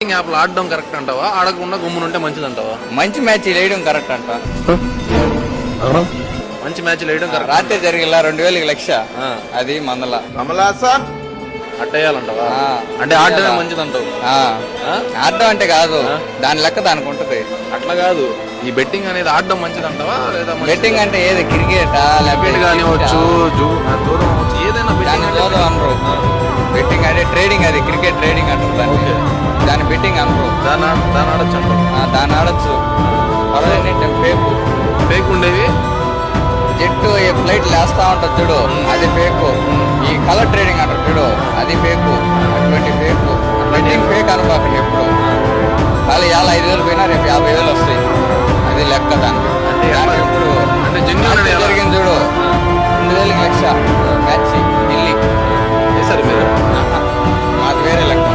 యాప్లు ఆడడం కరెక్ట్ అంటావా, ఆడకుండా గమ్మునుంటే మంచిది అంటావా? మంచి మ్యాచ్ వేయడం కరెక్ట్ అంట. మంచి మ్యాచ్ వేయడం కరెక్ట్. రాత్రి జరిగిలా 2000 లక్ష అది మందల అట్టేయాలంటావా? అంటే ఆడడమే మంచిది అంటావు? ఆడడం అంటే కాదు, దాని లెక్క దానికి ఉంటది. అట్లా కాదు, ఈ బెట్టింగ్ అనేది ఆడడం మంచిది అంటావా లేదా? బెట్టింగ్ అంటే ఏది క్రికెట్ కానివచ్చు, ఏదైనా అనరు. బెట్టింగ్ అంటే ట్రేడింగ్, అది క్రికెట్ ట్రేడింగ్ అంటారు దాన్ని బెట్టింగ్ అనరు. దాన్ని ఆడచ్చు అంటావు? దాన్ని ఆడచ్చు. ఫేక్ ఉండేవి జెట్టు ఫ్లైట్ లేస్తా ఉంటుంది చూడు, అది ఫేకు. ఈ కలర్ ట్రేడింగ్ అంటారు చూడు, అది ఫేకు. అటువంటి ఫేకు బెట్టింగ్ ఫేక్ అనుకోకండి ఎప్పుడు. మళ్ళీ ఇవాళ 5,000 పోయినా రేపు 50,000 వస్తాయి, అది లెక్క దానికి. ఇప్పుడు అంటే జరిగింది చూడు, 2,000 లక్ష మ్యాచ్ ఢిల్లీ వేసారు మీరు. మాకు వేరే లెక్క.